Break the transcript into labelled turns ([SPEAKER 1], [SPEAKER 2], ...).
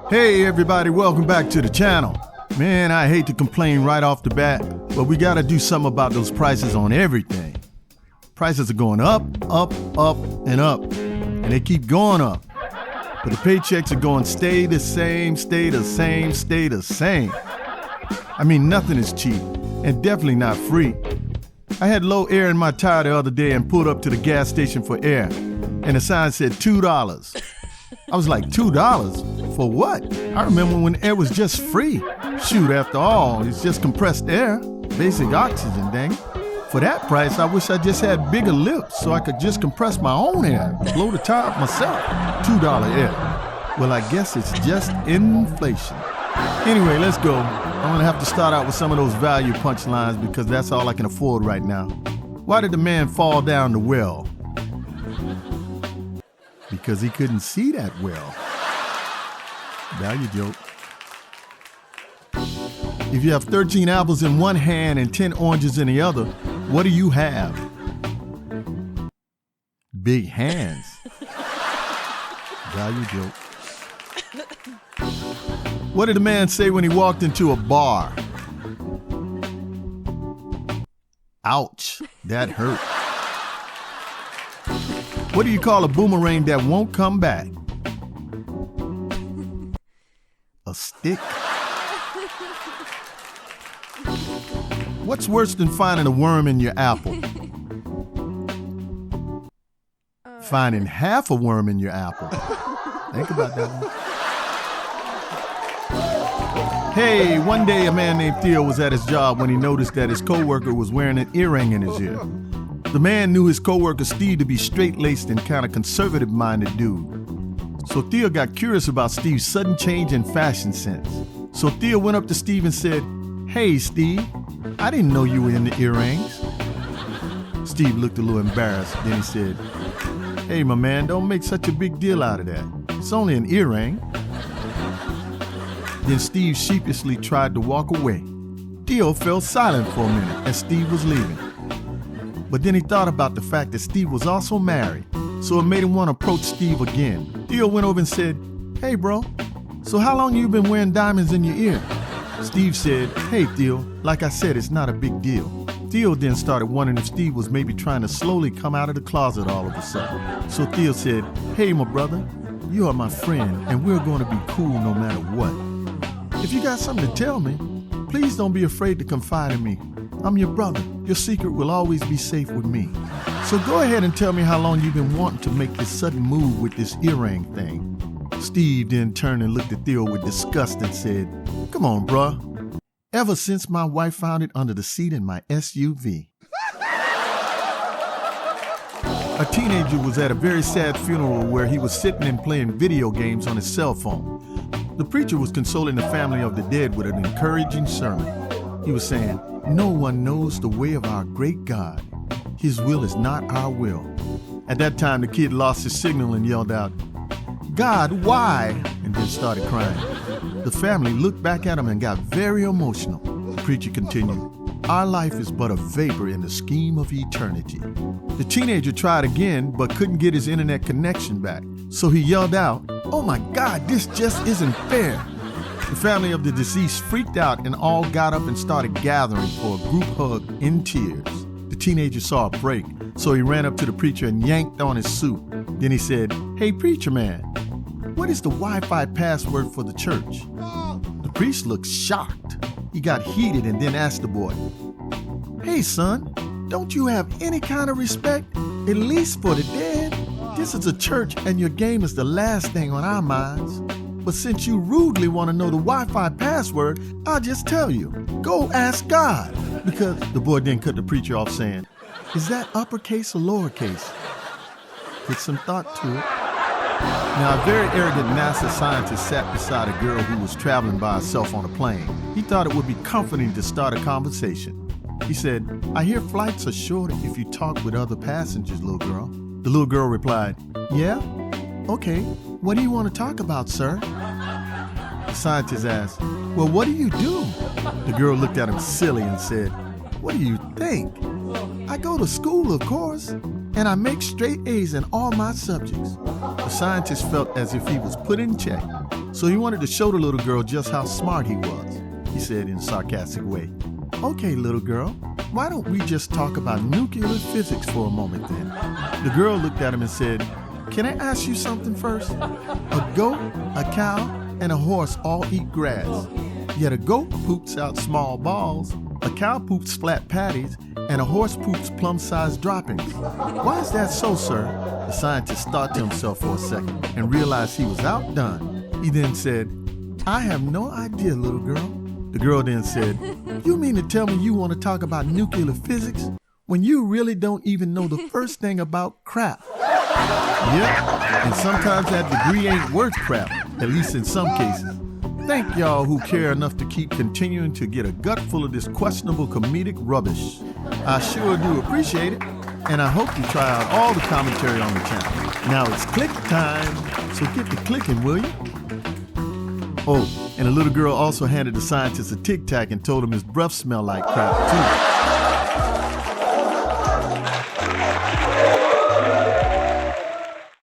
[SPEAKER 1] Hey everybody, welcome back to the channel. Man, I hate to complain right off the bat, but we gotta do something about those prices on everything. Prices are going up, up, up, and up, and they keep going up. But the paychecks are going stay the same, stay the same, stay the same. I mean, nothing is cheap, and definitely not free. I had low air in my tire the other day and pulled up to the gas station for air, and the sign said $2. I was like, $2? For what? I remember when air was just free. Shoot, after all, it's just compressed air, basic oxygen, dang it. For that price, I wish I just had bigger lips so I could just compress my own air, blow the tire up myself. $2 air. Well, I guess it's just inflation. Anyway, let's go. I'm gonna have to start out with some of those value punchlines because that's all I can afford right now. Why did the man fall down the well? Because he couldn't see that well. Value joke. If you have 13 apples in one hand and 10 oranges in the other, what do you have? Big hands. Value joke. What did the man say when he walked into a bar? Ouch, that hurt. What do you call a boomerang that won't come back? A stick. What's worse than finding a worm in your apple? Finding half a worm in your apple. Think about that one. Hey, one day a man named Theo was at his job when he noticed that his coworker was wearing an earring in his ear. The man knew his coworker Steve to be straight-laced and kind of conservative-minded dude. So Theo got curious about Steve's sudden change in fashion sense. So Theo went up to Steve and said, "Hey, Steve, I didn't know you were into earrings." Steve looked a little embarrassed. Then he said, "Hey, my man, don't make such a big deal out of that. It's only an earring." Then Steve sheepishly tried to walk away. Theo fell silent for a minute as Steve was leaving. But then he thought about the fact that Steve was also married, so it made him want to approach Steve again. Theo went over and said, "Hey, bro, so how long you been wearing diamonds in your ear?" Steve said, "Hey, Theo, like I said, it's not a big deal." Theo then started wondering if Steve was maybe trying to slowly come out of the closet all of a sudden. So Theo said, "Hey, my brother, you are my friend, and we're going to be cool no matter what. If you got something to tell me, please don't be afraid to confide in me. I'm your brother. Your secret will always be safe with me. So go ahead and tell me how long you've been wanting to make this sudden move with this earring thing." Steve then turned and looked at Theo with disgust and said, "Come on, bruh. Ever since my wife found it under the seat in my SUV." A teenager was at a very sad funeral where he was sitting and playing video games on his cell phone. The preacher was consoling the family of the dead with an encouraging sermon. He was saying, "No one knows the way of our great God. His will is not our will." At that time, the kid lost his signal and yelled out, "God, why?" and then started crying. The family looked back at him and got very emotional. The preacher continued, "Our life is but a vapor in the scheme of eternity." The teenager tried again, but couldn't get his internet connection back. So he yelled out, "Oh my God, this just isn't fair." The family of the deceased freaked out and all got up and started gathering for a group hug in tears. The teenager saw a break, so he ran up to the preacher and yanked on his suit. Then he said, "Hey, preacher man, what is the Wi-Fi password for the church?" The priest looked shocked. He got heated and then asked the boy, "Hey son, don't you have any kind of respect, at least for the dead? This is a church and your game is the last thing on our minds. But since you rudely want to know the Wi-Fi password, I'll just tell you. Go ask God." Because the boy then cut the preacher off saying, "Is that uppercase or lowercase?" Put some thought to it. Now, a very arrogant NASA scientist sat beside a girl who was traveling by herself on a plane. He thought it would be comforting to start a conversation. He said, "I hear flights are shorter if you talk with other passengers, little girl." The little girl replied, "Yeah? Okay, what do you want to talk about, sir?" The scientist asked, "Well, what do you do?" The girl looked at him silly and said, "What do you think? I go to school, of course, and I make straight A's in all my subjects." The scientist felt as if he was put in check, So he wanted to show the little girl just how smart he was. He said in a sarcastic way, "Okay, little girl, why don't we just talk about nuclear physics for a moment then?" The girl looked at him and said, "Can I ask you something first? A goat, a cow, and a horse all eat grass. Yet a goat poops out small balls, a cow poops flat patties, and a horse poops plum-sized droppings. Why is that so, sir?" The scientist thought to himself for a second and realized he was outdone. He then said, "I have no idea, little girl." The girl then said, "You mean to tell me you want to talk about nuclear physics when you really don't even know the first thing about crap?" Yep, and sometimes that degree ain't worth crap, at least in some cases. Thank y'all who care enough to keep continuing to get a gut full of this questionable comedic rubbish. I sure do appreciate it, and I hope you try out all the commentary on the channel. Now it's click time, so get to clicking, will you? Oh, and the little girl also handed the scientist a Tic Tac and told him his breath smelled like crap too.